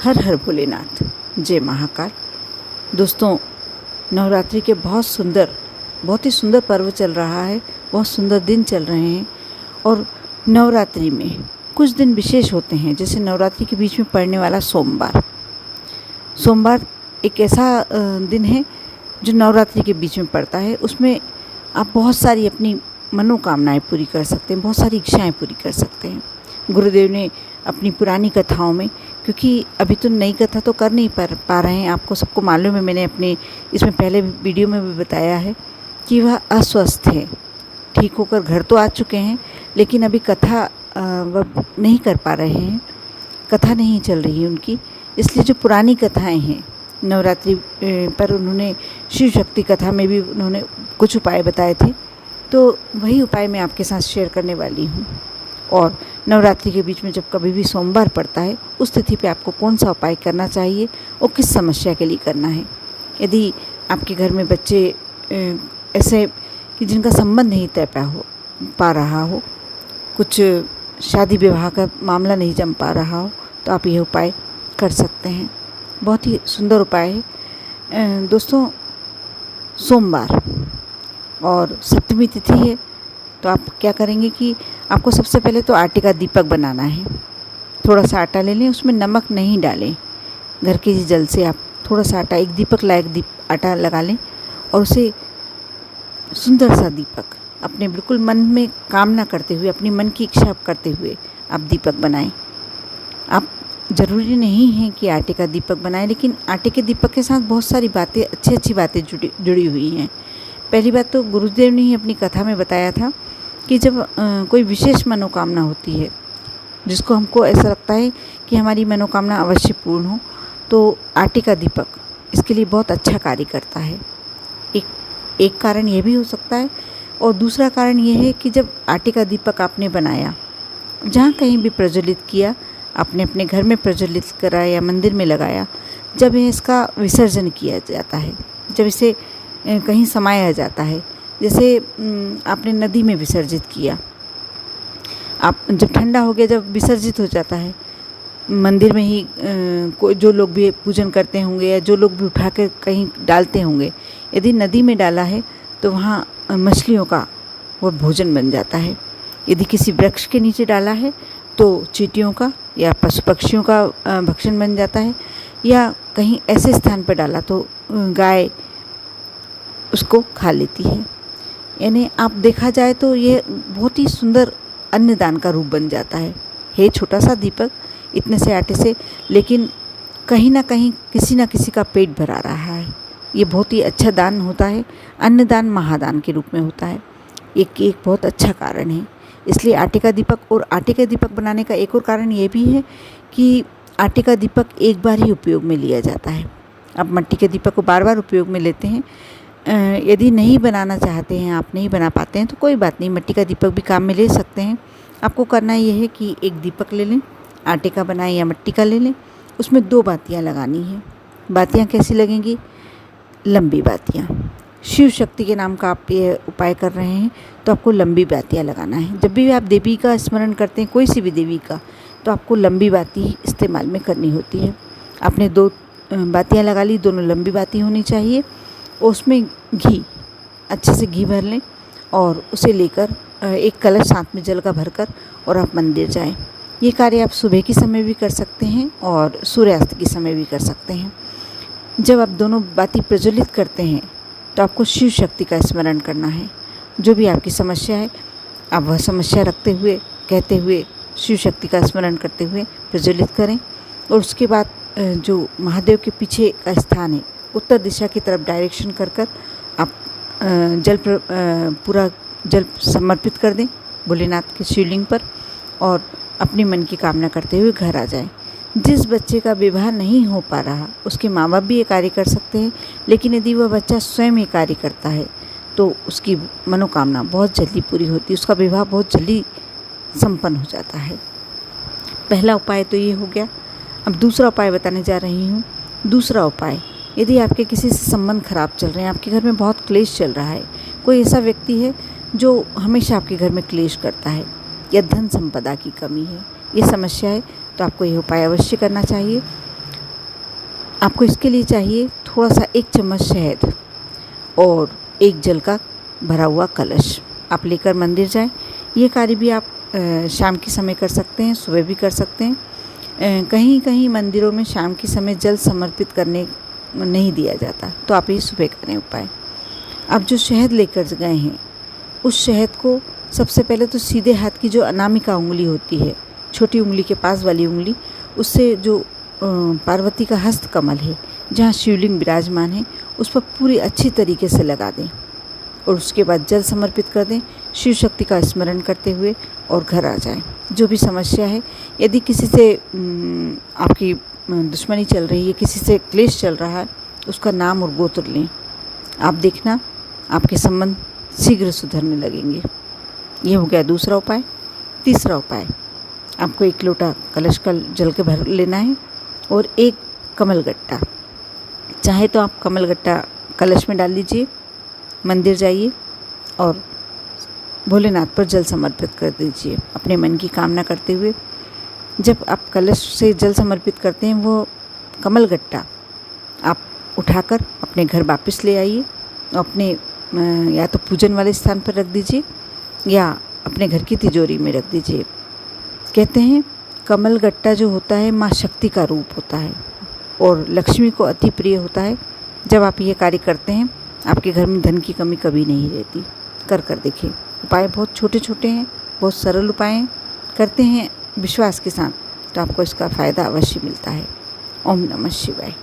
हर हर भोलेनाथ, जय महाकाल। दोस्तों, नवरात्रि के बहुत ही सुंदर पर्व चल रहा है, बहुत सुंदर दिन चल रहे हैं। और नवरात्रि में कुछ दिन विशेष होते हैं, जैसे नवरात्रि के बीच में पड़ने वाला सोमवार एक ऐसा दिन है जो नवरात्रि के बीच में पड़ता है। उसमें आप बहुत सारी अपनी मनोकामनाएं पूरी कर सकते हैं, बहुत सारी इच्छाएं पूरी कर सकते हैं। गुरुदेव ने अपनी पुरानी कथाओं में, क्योंकि अभी तो नई कथा तो कर नहीं पा रहे हैं, आपको सबको मालूम है, मैंने अपने इसमें पहले वीडियो में भी बताया है कि वह अस्वस्थ है, ठीक होकर घर तो आ चुके हैं, लेकिन अभी कथा वह नहीं कर पा रहे हैं, कथा नहीं चल रही है उनकी। इसलिए जो पुरानी कथाएं हैं नवरात्रि पर, उन्होंने शिव शक्ति कथा में भी उन्होंने कुछ उपाय बताए थे, तो वही उपाय मैं आपके साथ शेयर करने वाली हूँ। और नवरात्रि के बीच में जब कभी भी सोमवार पड़ता है, उस तिथि पे आपको कौन सा उपाय करना चाहिए और किस समस्या के लिए करना है। यदि आपके घर में बच्चे ऐसे कि जिनका संबंध नहीं तय पा रहा हो, कुछ शादी विवाह का मामला नहीं जम पा रहा हो, तो आप यह उपाय कर सकते हैं। बहुत ही सुंदर उपाय है दोस्तों। सोमवार और सप्तमी तिथि है, तो आप क्या करेंगे कि आपको सबसे पहले तो आटे का दीपक बनाना है। थोड़ा सा आटा ले लें, उसमें नमक नहीं डालें, घर के जल से आप थोड़ा सा आटा, एक दीपक लायक आटा लगा लें और उसे सुंदर सा दीपक अपने बिल्कुल मन में कामना करते हुए, अपनी मन की इच्छा करते हुए आप दीपक बनाएं। आप ज़रूरी नहीं है कि आटे का दीपक बनाएं, लेकिन आटे के दीपक के साथ बहुत सारी बातें, अच्छी बातें जुड़ी हुई हैं। पहली बात तो गुरुदेव ने ही अपनी कथा में बताया था कि जब कोई विशेष मनोकामना होती है, जिसको हमको ऐसा लगता है कि हमारी मनोकामना अवश्य पूर्ण हो, तो आटे का दीपक इसके लिए बहुत अच्छा कार्य करता है। एक कारण यह भी हो सकता है, और दूसरा कारण यह है कि जब आटे का दीपक आपने बनाया, जहाँ कहीं भी प्रज्वलित किया, आपने अपने घर में प्रज्वलित करा या मंदिर में लगाया, जब इसका विसर्जन किया जाता है, जब इसे कहीं समाया जाता है, जैसे आपने नदी में विसर्जित किया, आप जब ठंडा हो गया, जब विसर्जित हो जाता है, मंदिर में ही जो लोग भी पूजन करते होंगे या जो लोग भी उठा कर कहीं डालते होंगे, यदि नदी में डाला है तो वहाँ मछलियों का वह भोजन बन जाता है। यदि किसी वृक्ष के नीचे डाला है तो चींटियों का या पशु पक्षियों का भक्षण बन जाता है, या कहीं ऐसे स्थान पर डाला तो गाय उसको खा लेती है। यानी आप देखा जाए तो ये बहुत ही सुंदर अन्नदान का रूप बन जाता है छोटा सा दीपक इतने से आटे से, लेकिन कहीं ना कहीं किसी ना किसी का पेट भरा रहा है। ये बहुत ही अच्छा दान होता है, अन्नदान महादान के रूप में होता है। एक बहुत अच्छा कारण है। इसलिए आटे का दीपक, और आटे का दीपक बनाने का एक और कारण ये भी है कि आटे का दीपक एक बार ही उपयोग में लिया जाता है। आप मिट्टी के दीपक को बार बार उपयोग में लेते हैं। यदि नहीं बनाना चाहते हैं, आप नहीं बना पाते हैं, तो कोई बात नहीं, मिट्टी का दीपक भी काम में ले सकते हैं। आपको करना ये है कि एक दीपक ले लें, आटे का बनाएं या मिट्टी का ले लें, उसमें 2 बातियाँ लगानी हैं। बातियाँ कैसी लगेंगी? लंबी बातियाँ। शिव शक्ति के नाम का आप ये उपाय कर रहे हैं, तो आपको लंबी बातियाँ लगाना है। जब भी आप देवी का स्मरण करते हैं, कोई सी भी देवी का, तो आपको लंबी बाती इस्तेमाल में करनी होती है। आपने 2 बातियाँ लगा ली, दोनों लंबी बाती होनी चाहिए। उसमें घी, अच्छे से घी भर लें और उसे लेकर एक कलश साथ में जल का भरकर और आप मंदिर जाएं। ये कार्य आप सुबह के समय भी कर सकते हैं और सूर्यास्त के समय भी कर सकते हैं। जब आप दोनों बाती प्रज्वलित करते हैं, तो आपको शिव शक्ति का स्मरण करना है। जो भी आपकी समस्या है, आप वह समस्या रखते हुए, कहते हुए, शिव शक्ति का स्मरण करते हुए प्रज्वलित करें। और उसके बाद जो महादेव के पीछे का स्थान है, उत्तर दिशा की तरफ डायरेक्शन कर आप पूरा जल समर्पित कर दें भोलेनाथ के शिवलिंग पर, और अपने मन की कामना करते हुए घर आ जाएं। जिस बच्चे का विवाह नहीं हो पा रहा, उसके माँ बाप भी ये कार्य कर सकते हैं, लेकिन यदि वह बच्चा स्वयं ये कार्य करता है, तो उसकी मनोकामना बहुत जल्दी पूरी होती है, उसका विवाह बहुत जल्दी संपन्न हो जाता है। पहला उपाय तो ये हो गया। अब दूसरा उपाय बताने जा रही हूँ। दूसरा उपाय, यदि आपके किसी से संबंध खराब चल रहे हैं, आपके घर में बहुत क्लेश चल रहा है, कोई ऐसा व्यक्ति है जो हमेशा आपके घर में क्लेश करता है, या धन संपदा की कमी है, ये समस्या है, तो आपको यह उपाय अवश्य करना चाहिए। आपको इसके लिए चाहिए थोड़ा सा 1 चम्मच शहद और 1 जल का भरा हुआ कलश आप लेकर मंदिर जाएं। ये कार्य भी आप शाम के समय कर सकते हैं, सुबह भी कर सकते हैं। कहीं कहीं मंदिरों में शाम के समय जल समर्पित करने नहीं दिया जाता, तो आप ये सुबह करें उपाय। आप जो शहद लेकर गए हैं उस शहद को सबसे पहले तो सीधे हाथ की जो अनामिका उंगली होती है, छोटी उंगली के पास वाली उंगली, उससे जो पार्वती का हस्त कमल है जहाँ शिवलिंग विराजमान है उस पर पूरी अच्छी तरीके से लगा दें और उसके बाद जल समर्पित कर दें, शिव शक्ति का स्मरण करते हुए, और घर आ जाएं। जो भी समस्या है, यदि किसी से आपकी दुश्मनी चल रही है, किसी से क्लेश चल रहा है, उसका नाम और गोत्र लें। आप देखना आपके संबंध शीघ्र सुधरने लगेंगे। ये हो गया दूसरा उपाय। तीसरा उपाय, आपको 1 लोटा कलश का जल के भर लेना है और 1 कमलगट्टा, चाहे तो आप कमलगट्टा कलश में डाल लीजिए, मंदिर जाइए और भोलेनाथ पर जल समर्पित कर दीजिए अपने मन की कामना करते हुए। जब आप कलश से जल समर्पित करते हैं, वो कमलगट्टा आप उठाकर अपने घर वापस ले आइए, अपने या तो पूजन वाले स्थान पर रख दीजिए या अपने घर की तिजोरी में रख दीजिए। कहते हैं कमलगट्टा जो होता है माँ शक्ति का रूप होता है और लक्ष्मी को अति प्रिय होता है। जब आप ये कार्य करते हैं, आपके घर में धन की कमी कभी नहीं रहती। कर देखिए। उपाय बहुत छोटे छोटे हैं, बहुत सरल उपाय हैं। करते हैं विश्वास के साथ तो आपको इसका फ़ायदा अवश्य मिलता है। ओम नमः शिवाय।